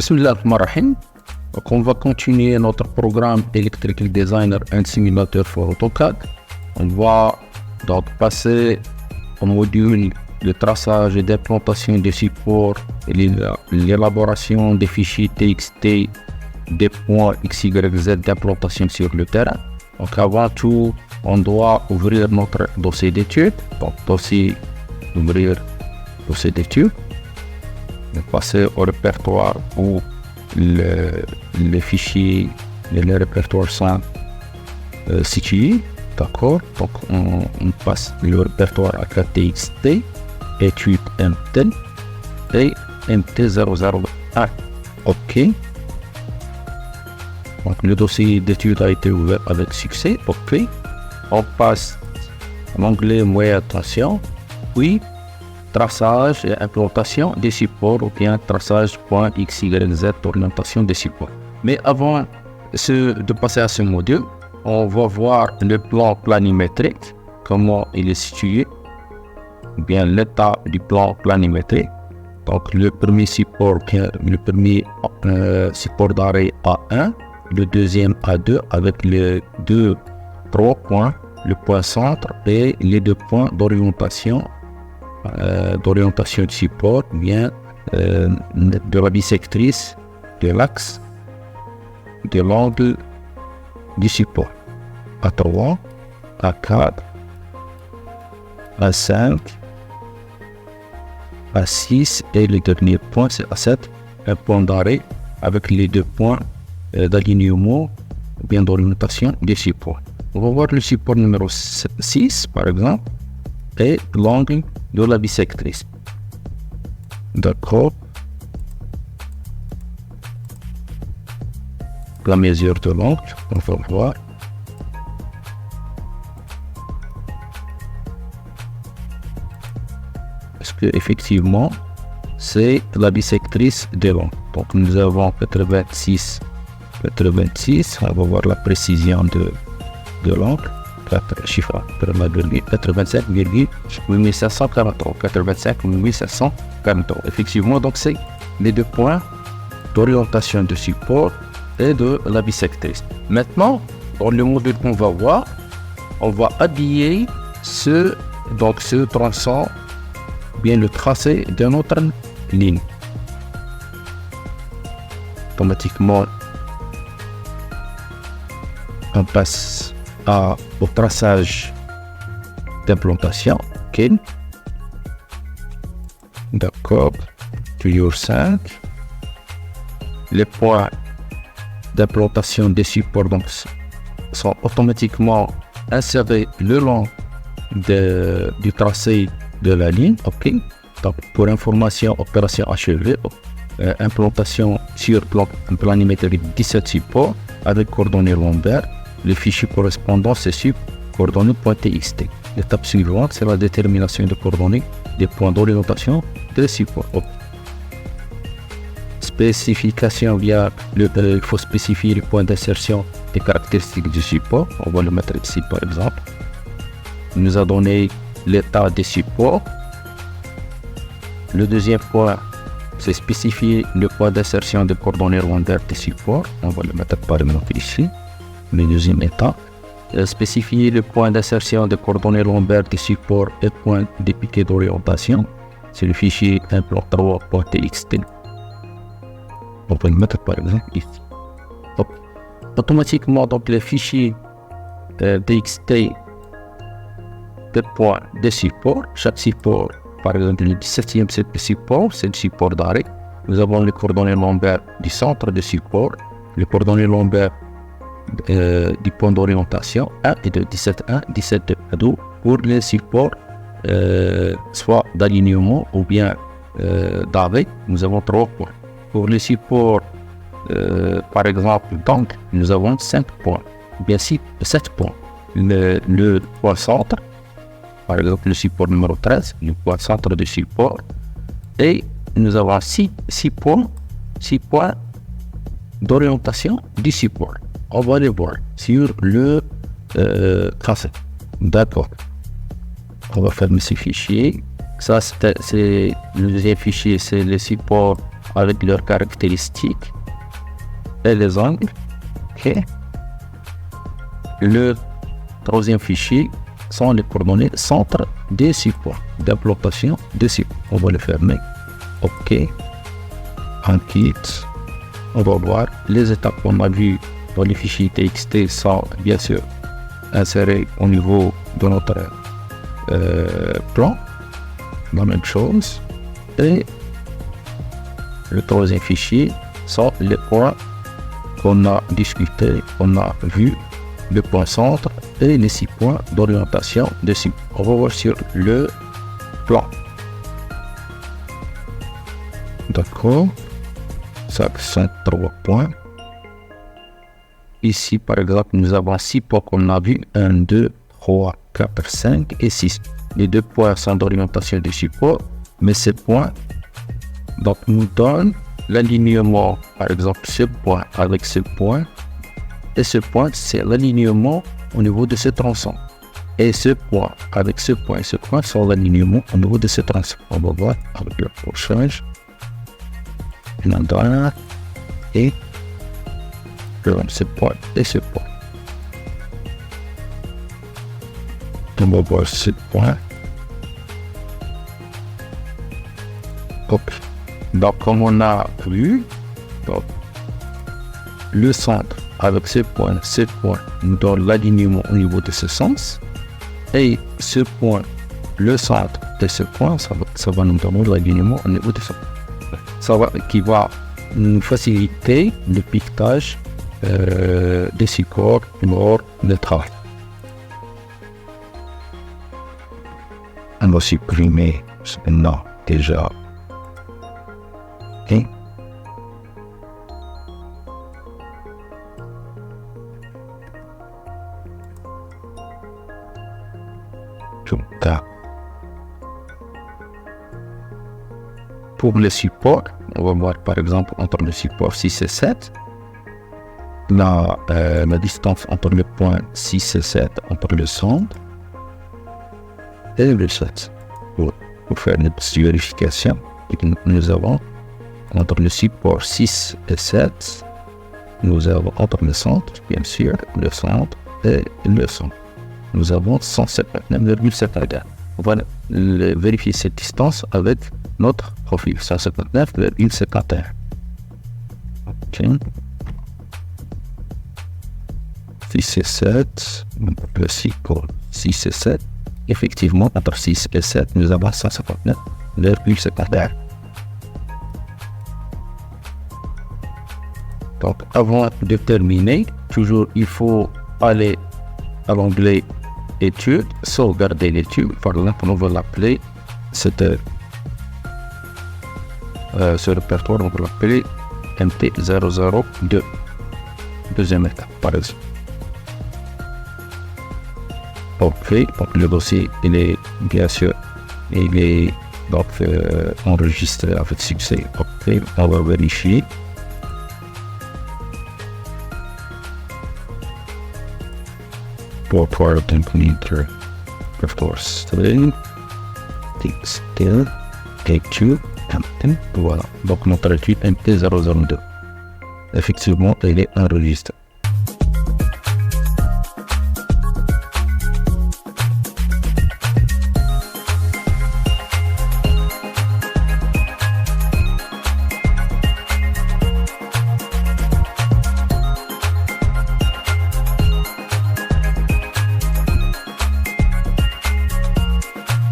Bismillahirrahmanirrahim. Donc on va continuer notre programme Electrical Designer and Simulator for AutoCAD. On va donc passer au module de traçage et d'implantation des supports et l'élaboration des fichiers TXT des points XYZ d'implantation sur le terrain. Donc avant tout, on doit ouvrir notre dossier d'études. Donc ouvrir dossier d'études. Et passer au répertoire où les fichiers et les répertoires sont situés. D'accord. Donc on passe le répertoire à TXT, étude MT et MT001. OK. Donc le dossier d'étude a été ouvert avec succès. OK. On passe à l'onglet moyen attention, puis traçage et implantation des supports ou bien traçage.xyz orientation des supports. Mais avant de passer à ce module, on va voir le plan planimétrique, comment il est situé, ou bien l'état du plan planimétrique. Donc le premier support, support d'arrêt A1, le deuxième A2 avec les trois points, le point centre et les deux points d'orientation du support, bien de la bisectrice de l'axe de l'angle du support. A3, A4, A5, A6 et le dernier point c'est A7, un point d'arrêt avec les deux points d'alignement ou bien d'orientation des supports. On va voir le support numéro 6 par exemple et l'angle de la bisectrice. D'accord. La mesure de l'angle, on va voir. Parce que effectivement, c'est la bisectrice de l'angle. Donc nous avons 86, on va voir la précision de l'angle. Chiffre 85,8743. Effectivement, donc c'est les deux points d'orientation de support et de la bisectrice. Maintenant, dans le module qu'on va voir, on va habiller ce tronçon, bien le tracé de notre ligne. Automatiquement, on passe au traçage d'implantation. OK. D'accord. Toujours 5. Les points d'implantation des supports donc, sont automatiquement insérés le long du tracé de la ligne. OK. Donc, pour information, opération achevée, implantation sur plan planimétrique 17 supports avec coordonnées lombaires. Le fichier correspondant c'est sur coordonnées.txt. L'étape suivante, c'est la détermination de coordonnées des points d'orientation des supports. Spécification il faut spécifier les points d'insertion et caractéristiques du support. On va le mettre ici par exemple. Il nous a donné l'état des supports. Le deuxième point, c'est spécifier le point d'insertion de coordonnées lombaires des supports. On va le mettre par exemple ici. Le deuxième état, spécifier le point d'insertion de coordonnées lombaires du support et point de piquet d'orientation. C'est le fichier implant3.txt. On peut le mettre par exemple ici. Donc, automatiquement, donc le fichier txt de point de support. Chaque support, par exemple le 17e c'est le support, c'est le support d'arrêt. Nous avons les coordonnées lombaires du centre de support, les coordonnées lombaires du point d'orientation 1 et de 17.1, 17.2 pour les supports soit d'alignement ou bien d'arrêt. Nous avons 3 points. Pour les supports par exemple donc nous avons 5 points, bien 7 points. Le point centre, par exemple le support numéro 13, le point centre de support, et nous avons 6 points d'orientation du support. On va les voir sur le tracé. D'accord. On va fermer ces fichiers. Ça, c'est le deuxième fichier, c'est le support avec leurs caractéristiques et les angles. Ok. Le troisième fichier sont les coordonnées centre des supports d'implantation des supports. On va le fermer. OK. On quitte. On va voir les étapes qu'on a vues dans les fichiers TXT sont bien sûr insérées au niveau de notre plan. La même chose. Et le troisième fichier sont les points qu'on a discuté, qu'on a vu, le point centre et les 6 points d'orientation dessus. On va voir sur le plan. D'accord. Ça sont 3 points. Ici, par exemple, nous avons 6 points qu'on a vus. 1, 2, 3, 4, 5 et 6. Les 2 points sont d'orientation de support, mais ces points donc, nous donnent l'alignement. Par exemple, ce point avec ce point. Et ce point, c'est l'alignement au niveau de ce tronçon. Et ce point avec ce point et ce point sont l'alignement au niveau de ce tronçon. On va voir avec le prochain. Et ce point et ce point. On va voir ce point. Ok. Donc, comme on a vu, donc, le centre avec ce point nous donne l'alignement au niveau de ce sens. Et ce point, le centre de ce point, ça va nous donner l'alignement au niveau de ce point. Qui va nous faciliter le piquetage des supports lors du travail. On va supprimer maintenant déjà. Okay. Pour le support, on va voir par exemple entre le support 6 et 7, la distance entre le point 6 et 7 entre le centre et le 7. Pour faire une petite vérification, nous avons entre le support 6 et 7, nous avons entre le centre, bien sûr, le centre et le centre. Nous avons 179,71. On va vérifier cette distance avec notre profil 159,51. Ok. 6 et 7, le support 6 et 7. Effectivement, entre 6 et 7, nous avons 159,51. Donc, avant de terminer, toujours il faut aller à l'onglet études, sauvegarder l'étude. Par exemple, on va l'appeler ce répertoire, on va l'appeler MT002. Deuxième étape, par exemple. Ok, donc le dossier, il est bien sûr, il est donc enregistré avec succès. Ok, on va vérifier. Report and monitor repertoire string still take2 MT. Voilà, donc notre étude MT002 effectivement il est enregistré.